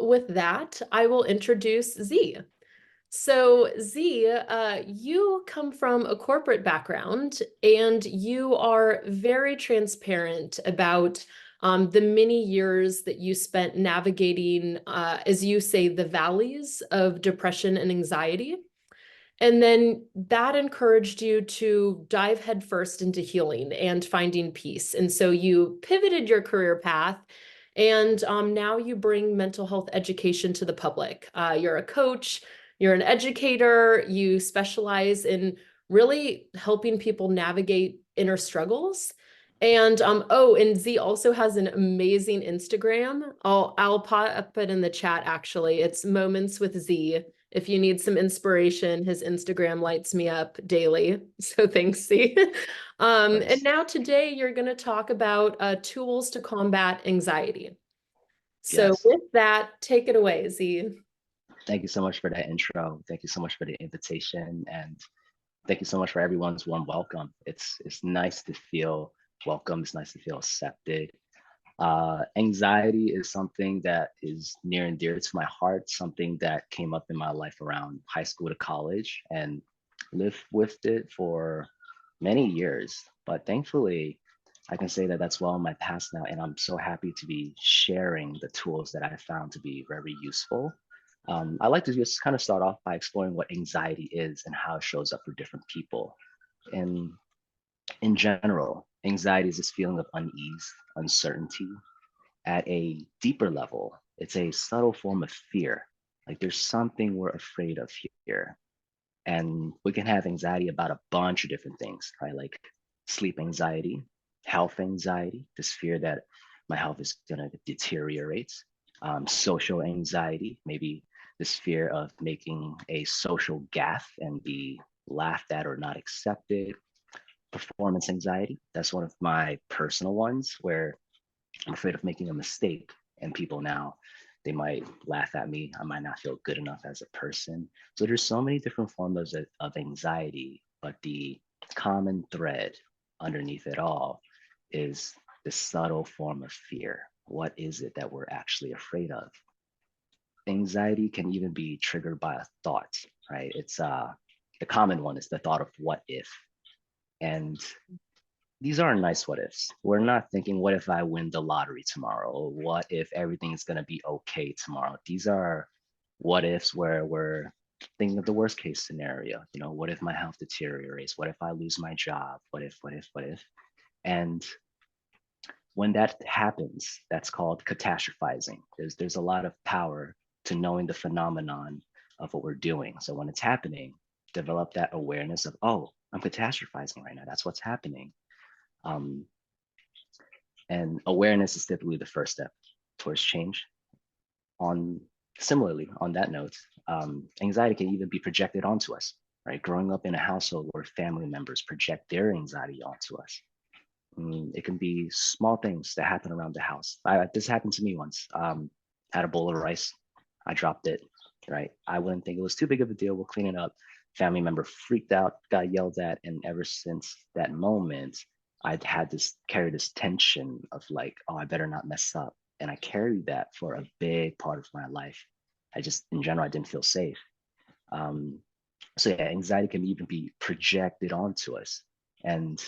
with that, I will introduce Zhi. So Zhi, you come from a corporate background and you are very transparent about the many years that you spent navigating, as you say, the valleys of depression and anxiety. And then that encouraged you to dive headfirst into healing and finding peace. And so you pivoted your career path, and now you bring mental health education to the public. You're a coach, you're an educator, you specialize in really helping people navigate inner struggles. And and Z also has an amazing Instagram. I'll pop it in the chat actually. It's Moments with Z. If you need some inspiration, his Instagram lights me up daily. So thanks, Z. And now today you're going to talk about tools to combat anxiety. So Yes. with that, take it away, Z. Thank you so much for that intro. Thank you so much for the invitation, and thank you so much for everyone's warm welcome. It's nice to feel welcome. It's nice to feel accepted. Anxiety is something that is near and dear to my heart. Something that came up in my life around high school to college, and lived with it for many years. But thankfully, I can say that that's well in my past now, and I'm so happy to be sharing the tools that I found to be very useful. I like to just kind of start off by exploring what anxiety is and how it shows up for different people. And in general, anxiety is this feeling of unease, uncertainty. At a deeper level, it's a subtle form of fear. Like there's something we're afraid of here. And we can have anxiety about a bunch of different things, right? Like sleep anxiety, health anxiety, this fear that my health is going to deteriorate, social anxiety, maybe this fear of making a social gaffe and be laughed at or not accepted, performance anxiety. That's one of my personal ones where I'm afraid of making a mistake and people now they might laugh at me. I might not feel good enough as a person. So there's so many different forms of anxiety, but the common thread underneath it all is this subtle form of fear. What is it that we're actually afraid of? Anxiety can even be triggered by a thought, right? It's the common one is the thought of what if. And these are nice what ifs. We're not thinking, what if I win the lottery tomorrow? Or what if everything's going to be okay tomorrow? These are what ifs where we're thinking of the worst case scenario. You know, what if my health deteriorates? What if I lose my job? What if? And when that happens, that's called catastrophizing. There's a lot of power to knowing the phenomenon of what we're doing. So when it's happening, develop that awareness of, oh, I'm catastrophizing right now. That's what's happening. Um, and awareness is typically the first step towards change. Similarly, on that note, anxiety can even be projected onto us, right? Growing up in a household where family members project their anxiety onto us. It can be small things that happen around the house. This happened to me once. Had a bowl of rice, I dropped it, right? I wouldn't think it was too big of a deal. We'll clean it up. Family member freaked out, got yelled at, and ever since that moment, I'd had this carry this tension of like, oh, I better not mess up. And I carried that for a big part of my life. I just, in general, I didn't feel safe. Um, so yeah, anxiety can even be projected onto us. And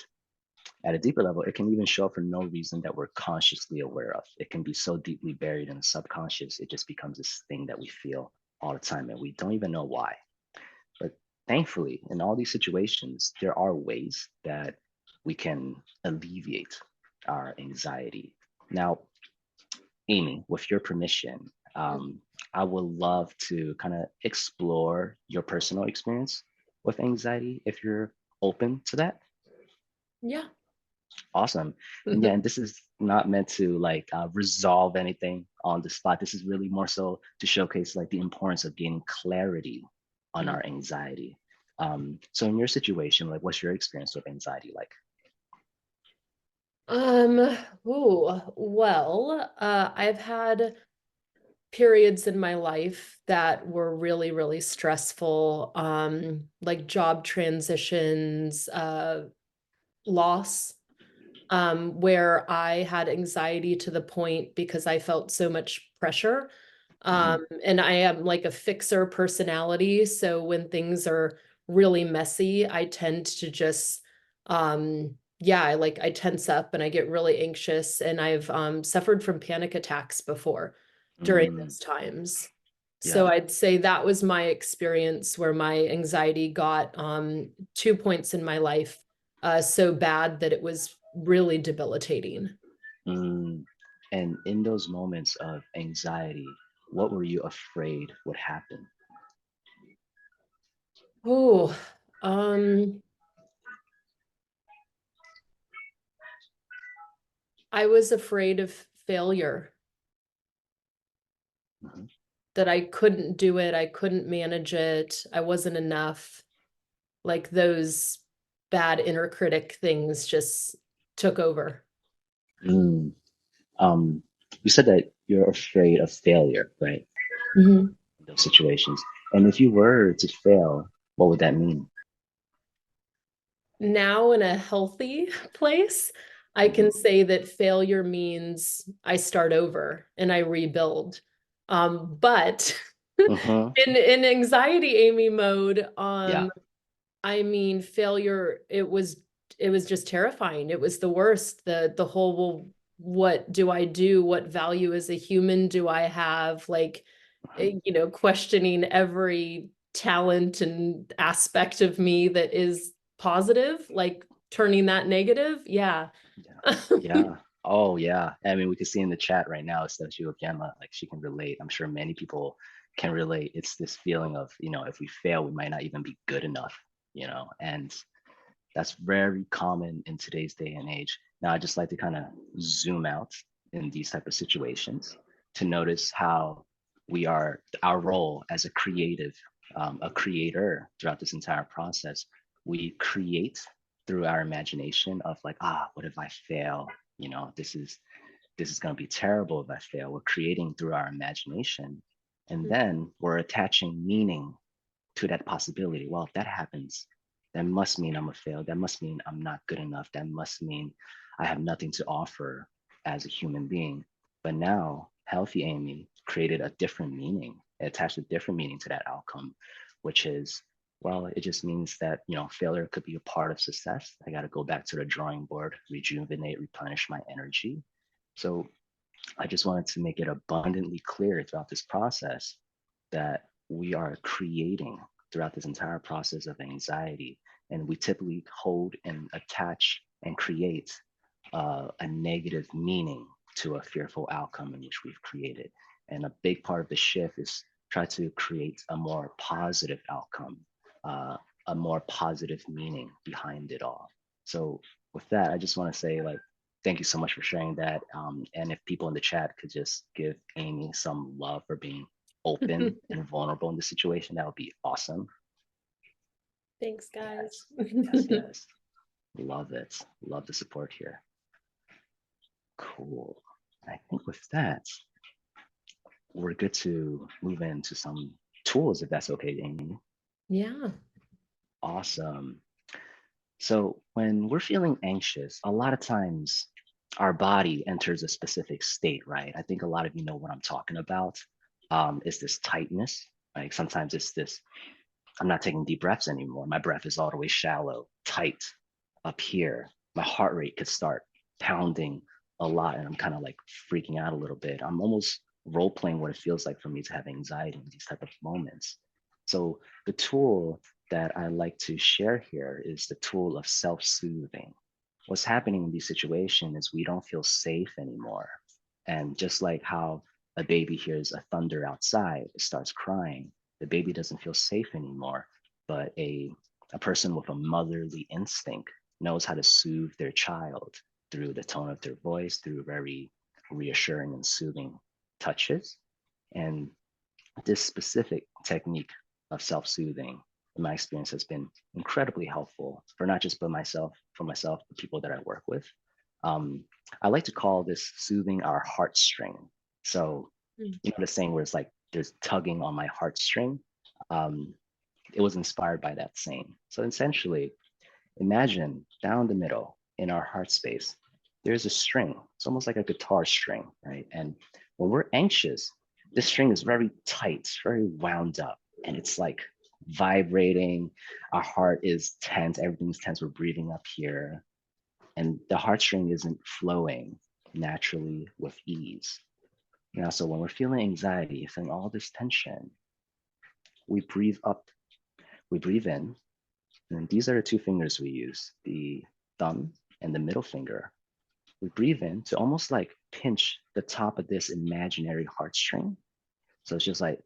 at a deeper level, it can even show up for no reason that we're consciously aware of. It can be so deeply buried in the subconscious, it just becomes this thing that we feel all the time and we don't even know why. But thankfully, in all these situations, there are ways that we can alleviate our anxiety. Now, Amy, with your permission, I would love to kind of explore your personal experience with anxiety if you're open to that. Yeah. Awesome. And yeah, and this is not meant to like resolve anything on the spot. This is really more so to showcase like the importance of gaining clarity on our anxiety. So in your situation, like what's your experience with anxiety like? I've had periods in my life that were really, really stressful, like job transitions, loss, where I had anxiety to the point because I felt so much pressure And I am like a fixer personality. So when things are really messy, I tend to just, yeah, I tense up and I get really anxious. And I've suffered from panic attacks before during Mm, those times. So yeah. I'd say that was my experience where my anxiety got 2 points in my life so bad that it was really debilitating. Mm. And in those moments of anxiety, what were you afraid would happen? Oh, um, I was afraid of failure, Mhm. that I couldn't do it, I couldn't manage it, I wasn't enough. Like those bad inner critic things just took over. Mm. Um, you said that you're afraid of failure, right? Mhm. In those situations. And if you were to fail, what would that mean? Now in a healthy place, I Mhm. can say that failure means I start over and I rebuild. But Mhm. in anxiety Amy mode, Yeah. I mean, failure, it was just terrifying. It was the worst. The whole, well, what do I do? What value as a human do I have? Like, Mhm. questioning every talent and aspect of me that is positive, like turning that negative. Yeah. Yeah. Yeah. Oh, yeah. I mean, we can see in the chat right now, especially with Gemma, like she can relate. I'm sure many people can relate. It's this feeling of, if we fail, we might not even be good enough, and that's very common in today's day and age. Now, I just like to kind of zoom out in these type of situations to notice how our role as a creator throughout this entire process. We create through our imagination of like, what if I fail? This is going to be terrible if I fail. We're creating through our imagination, and then we're attaching meaning to that possibility. Well, if that happens, that must mean I'm a fail. That must mean I'm not good enough. That must mean I have nothing to offer as a human being. But now, healthy Amy created a different meaning, it attached a different meaning to that outcome, which is, well, it just means that, failure could be a part of success. I got to go back to the drawing board, rejuvenate, replenish my energy. So I just wanted to make it abundantly clear throughout this process that we are creating throughout this entire process of anxiety. And we typically hold and attach and create a negative meaning to a fearful outcome in which we've created. And a big part of the shift is try to create a more positive outcome, uh, a more positive meaning behind it all. So with that, I just want to say like, thank you so much for sharing that. And if people in the chat could just give Amy some love for being open and vulnerable in the situation, that would be awesome. Thanks, guys. Yes, yes, yes. Love it. Love the support here. Cool. I think with that, we're good to move into some tools, if that's okay, Amy. Yeah. Awesome. So when we're feeling anxious, a lot of times our body enters a specific state, right? I think a lot of you know what I'm talking about. Is this tightness? Like sometimes it's this, I'm not taking deep breaths anymore. My breath is all the way shallow, tight up here. My heart rate could start pounding a lot, and I'm kind of like freaking out a little bit. I'm almost role playing what it feels like for me to have anxiety in these type of moments. So the tool that I like to share here is the tool of self-soothing. What's happening in these situations is we don't feel safe anymore. And just like how a baby hears a thunder outside, it starts crying. The baby doesn't feel safe anymore, but a person with a motherly instinct knows how to soothe their child through the tone of their voice, through very reassuring and soothing touches. And this specific technique of self-soothing, in my experience, has been incredibly helpful for not just for myself, but people that I work with. Um, I like to call this soothing our heartstring. So, Mm. the saying where it's like there's tugging on my heartstring. Um, it was inspired by that saying. So essentially, imagine down the middle in our heart space, there's a string. It's almost like a guitar string, right? And when we're anxious, this string is very tight, it's very wound up, and it's like vibrating. Our heart is tense, everything's tense, we're breathing up here. And the heartstring isn't flowing naturally with ease. So when we're feeling anxiety, feeling all this tension, we breathe up, we breathe in, and these are the two fingers we use, the thumb and the middle finger. We breathe in to almost like pinch the top of this imaginary heartstring. So it's just like,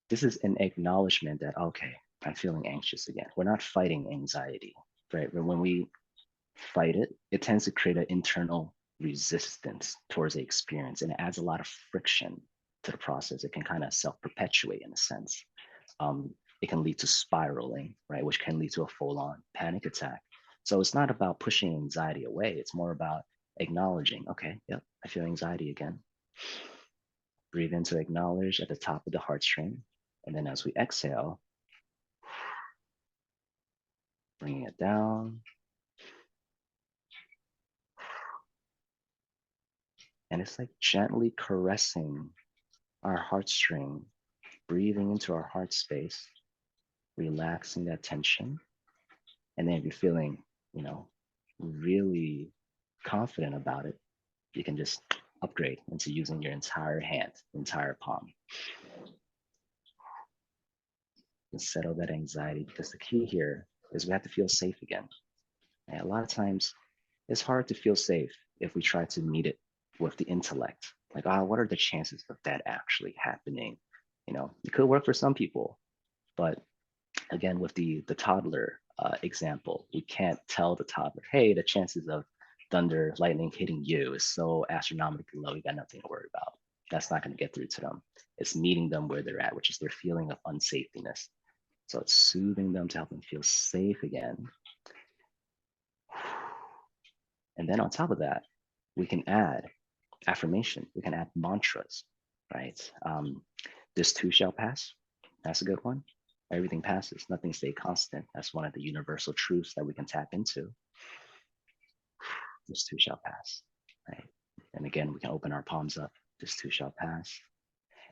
this is an acknowledgement that, okay, I'm feeling anxious again. We're not fighting anxiety, right? But when we fight it, it tends to create an internal resistance towards the experience, and it adds a lot of friction to the process. It can kind of self-perpetuate in a sense. It can lead to spiraling, right? Which can lead to a full-on panic attack. So it's not about pushing anxiety away. It's more about acknowledging, okay, yep, I feel anxiety again. Breathe in to acknowledge at the top of the heartstring. And then as we exhale, bringing it down. And it's like gently caressing our heartstring, breathing into our heart space, relaxing that tension. And then if you're feeling, really confident about it, you can just upgrade into using your entire hand, entire palm. And settle that anxiety, because the key here is we have to feel safe again. And a lot of times it's hard to feel safe if we try to meet it with the intellect. Like, what are the chances of that actually happening? It could work for some people, but again, with the toddler example, we can't tell the toddler, hey, the chances of thunder, lightning hitting you is so astronomically low, you got nothing to worry about. That's not going to get through to them. It's meeting them where they're at, which is their feeling of unsafeness. So it's soothing them to help them feel safe again. And then on top of that, we can add affirmation. We can add mantras, right? This too shall pass. That's a good one. Everything passes, nothing stays constant. That's one of the universal truths that we can tap into. This too shall pass, right? And again, we can open our palms up. This too shall pass.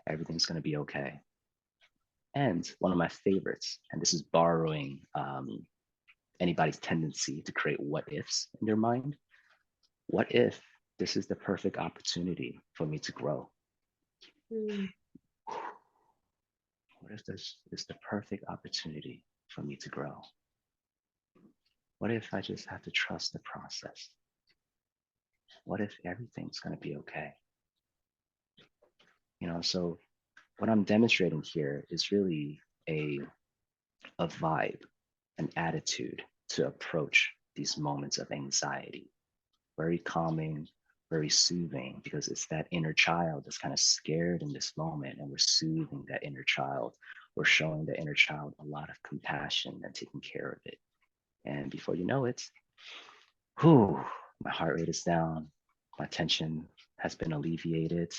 Everything's going to be okay. And one of my favorites, and this is borrowing anybody's tendency to create what ifs in their mind. What if this is the perfect opportunity for me to grow? What if this is the perfect opportunity for me to grow? What if I just have to trust the process? What if everything's going to be okay? So what I'm demonstrating here is really a vibe, an attitude to approach these moments of anxiety. Very calming, very soothing, because it's that inner child that's kind of scared in this moment, and we're soothing that inner child. We're showing the inner child a lot of compassion and taking care of it. And before you know it, my heart rate is down, my tension has been alleviated.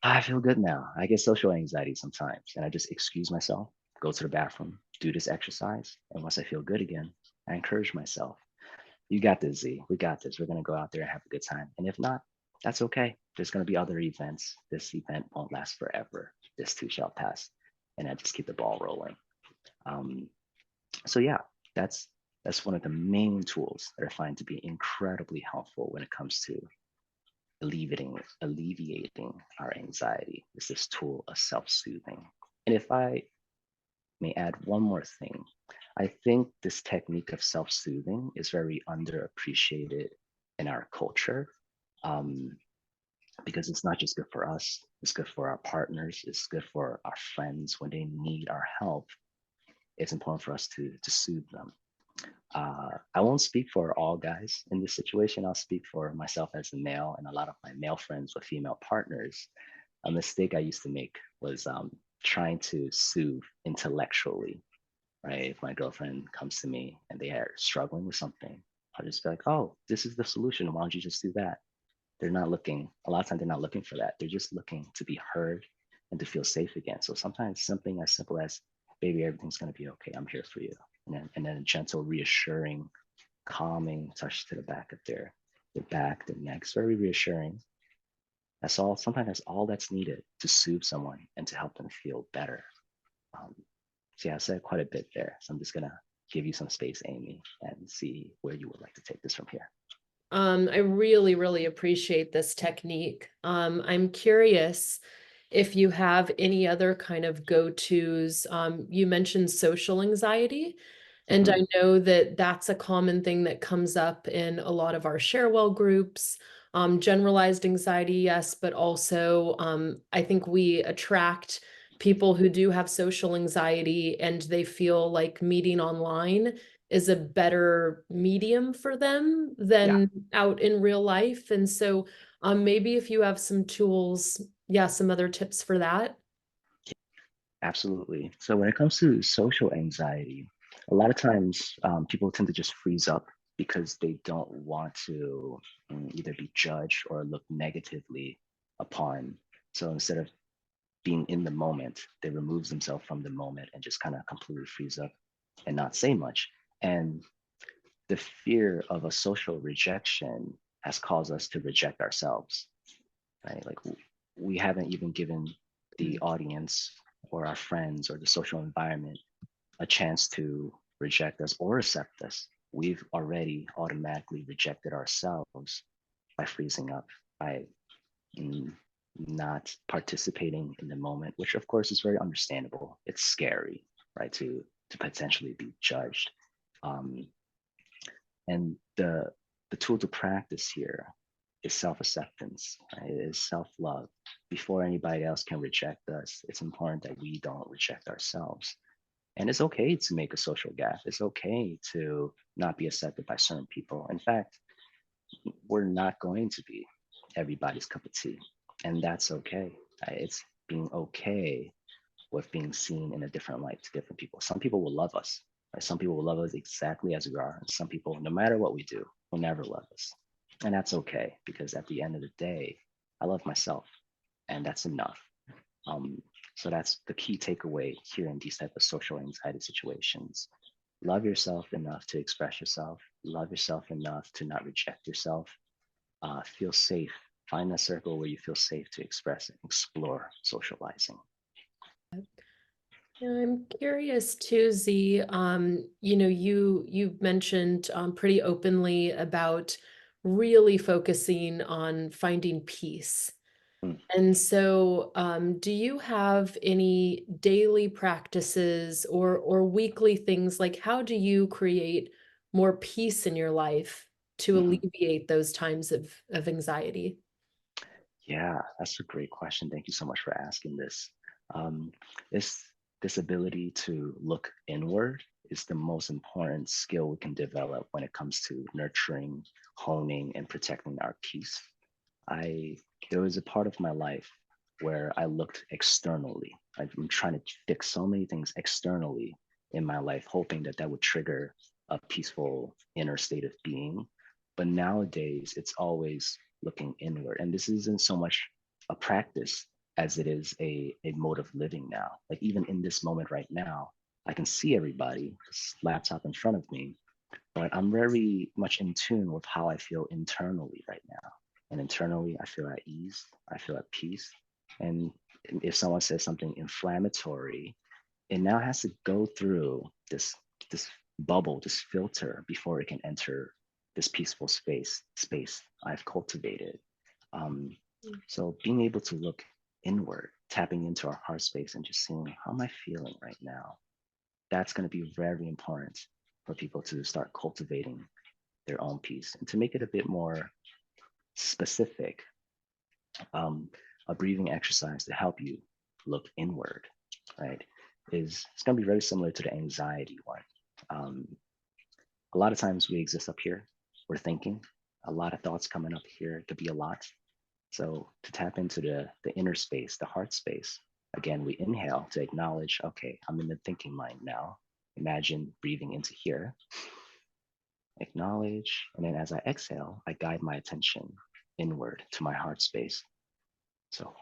I feel good now. I get social anxiety sometimes, and I just excuse myself, go to the bathroom, do this exercise. And once I feel good again, I encourage myself. You got this, Z. We got this. We're going to go out there and have a good time. And if not, that's okay. There's going to be other events. This event won't last forever. This too shall pass. And I just keep the ball rolling. So yeah, that's one of the main tools that I find to be incredibly helpful when it comes to alleviating our anxiety. Is this tool of self-soothing. And if I may add one more thing, I think this technique of self-soothing is very underappreciated in our culture, because it's not just good for us, it's good for our partners, it's good for our friends when they need our help. It's important for us to soothe them. I won't speak for all guys in this situation. I'll speak for myself as a male and a lot of my male friends with female partners. A mistake I used to make was trying to soothe intellectually, right? If my girlfriend comes to me and they are struggling with something, I'll just be like, oh, this is the solution. Why don't you just do that? They're not looking, a lot of times they're not looking for that. They're just looking to be heard and to feel safe again. So sometimes something as simple as, baby, everything's gonna be okay. I'm here for you. And then a gentle, reassuring, calming touch to the back of their back, their neck. It's very reassuring. Sometimes that's all that's needed to soothe someone and to help them feel better. Um, so yeah, I said quite a bit there. So I'm just gonna give you some space, Amy, and see where you would like to take this from here. I really, really appreciate this technique. I'm curious if you have any other kind of go-tos. You mentioned social anxiety, and Mhm. I know that that's a common thing that comes up in a lot of our ShareWell groups. Generalized anxiety, yes, but also I think we attract people who do have social anxiety and they feel like meeting online is a better medium for them Yeah, than out in real life. And so maybe if you have some tools, yeah, some other tips for that. absolutely. So when it comes to social anxiety, a lot of times people tend to just freeze up because they don't want to either be judged or look negatively upon. So instead of being in the moment, they remove themselves from the moment and just kind of completely freeze up and not say much. And the fear of a social rejection has caused us to reject ourselves, right? Like we haven't even given the Mm. audience or our friends or the social environment a chance to reject us or accept us. We've already automatically rejected ourselves by freezing up, by mm, not participating in the moment, which of course is very understandable. It's scary, right? To potentially be judged. Um, and the tool to practice here is self-acceptance, right? It is self-love. Before anybody else can reject us, it's important that we don't reject ourselves. And it's okay to make a social gaffe. It's okay to not be accepted by certain people. In fact, we're not going to be everybody's cup of tea. And that's okay. It's being okay with being seen in a different light to different people. Some people will love us, right? Some people will love us exactly as we are. And some people, no matter what we do, will never love us. And that's okay, because at the end of the day, I love myself, and that's enough. Um, so that's the key takeaway here in these type of social anxiety situations. Love yourself enough to express yourself. Love yourself enough to not reject yourself. Feel safe. Find a circle where you feel safe to express and explore socializing. Yeah, I'm curious too, Z. You've mentioned pretty openly about really focusing on finding peace. Mm, And so, do you have any daily practices or weekly things? Like, how do you create more peace in your life to mhm. alleviate those times of anxiety? Yeah, that's a great question. Thank you so much for asking this. Um, this this ability to look inward is the most important skill we can develop when it comes to nurturing, honing, and protecting our peace. I There was a part of my life where I looked externally. I'm trying to fix so many things externally in my life, hoping that that would trigger a peaceful inner state of being. But nowadays, it's always looking inward. And this isn't so much a practice as it is a mode of living now. Like even in this moment right now, I can see everybody, this laptop in front of me, but I'm very much in tune with how I feel internally right now. And internally, I feel at ease, I feel at peace. And if someone says something inflammatory, it now has to go through this bubble, this filter before it can enter this peaceful space I've cultivated. Um, so being able to look inward, tapping into our heart space and just seeing how am I feeling right now, that's going to be very important for people to start cultivating their own peace. And to make it a bit more specific, um, a breathing exercise to help you look inward, right, is it's going to be very similar to the anxiety one. Um, a lot of times we exist up here, we're thinking, a lot of thoughts coming up here. It could be a lot. So to tap into the inner space, the heart space, again, we inhale to acknowledge, okay, I'm in the thinking mind now. Imagine breathing into here, acknowledge, and then as I exhale, I guide my attention inward to my heart space. So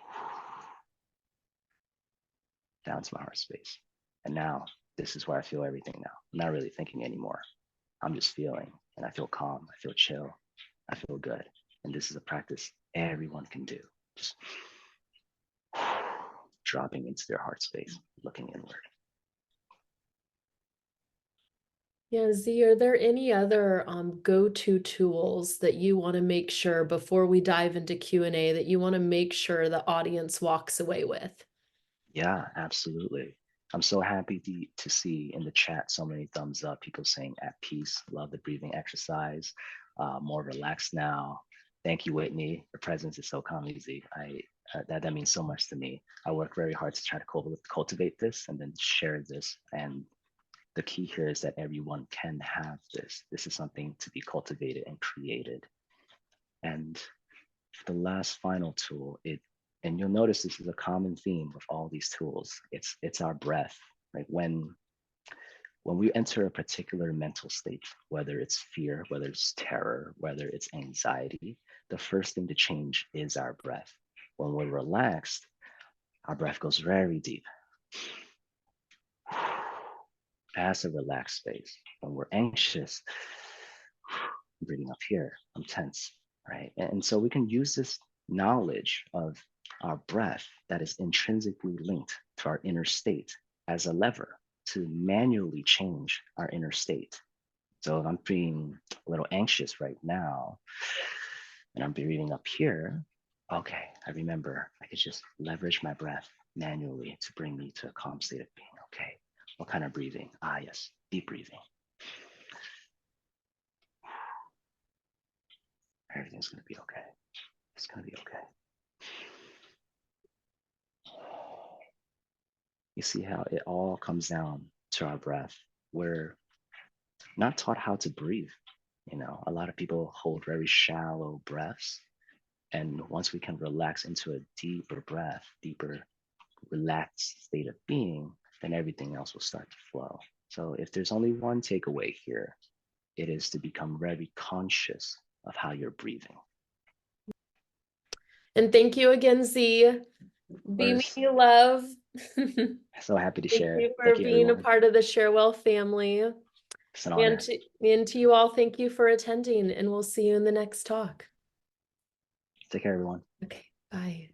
down to my heart space. And now this is where I feel everything now. I'm not really thinking anymore. I'm just feeling, and I feel calm, I feel chill, I feel good. And this is a practice everyone can do. just dropping into their heart space, looking inward. Yeah, Z, are there any other go-to tools that you want to make sure before we dive into Q&A that you want to make sure the audience walks away with? Yeah, absolutely. I'm so happy to see in the chat so many thumbs up, people saying at peace, love the breathing exercise, more relaxed now. Thank you, Whitney. Your presence is so calm, easy. That means so much to me. I work very hard to try to cultivate this and then share this. And the key here is that everyone can have this. This is something to be cultivated and created. And the last final tool, and you'll notice this is a common theme with all these tools. It's our breath. Like when we enter a particular mental state, whether it's fear, whether it's terror, whether it's anxiety, the first thing to change is our breath. When we're relaxed, our breath goes very deep. As a relaxed space. When we're anxious, breathing up here, I'm tense, right? And so we can use this knowledge of our breath that is intrinsically linked to our inner state as a lever to manually change our inner state. So if I'm feeling a little anxious right now, and I'm breathing up here, okay, I remember I could just leverage my breath manually to bring me to a calm state of being. Okay, what kind of breathing? Ah, yes, deep breathing. Everything's gonna be okay. It's gonna be okay. You see how it all comes down to our breath. We're not taught how to breathe. You know, a lot of people hold very shallow breaths. And once we can relax into a deeper breath, deeper relaxed state of being, then everything else will start to flow. So if there's only one takeaway here, it is to become very conscious of how you're breathing. And thank you again, Z. Be me love. So happy to Thank share. you for Thank you, being everyone. a part of the ShareWell family. It's an honor. And to you all, thank you for attending, and we'll see you in the next talk. Take care, everyone. Okay, bye.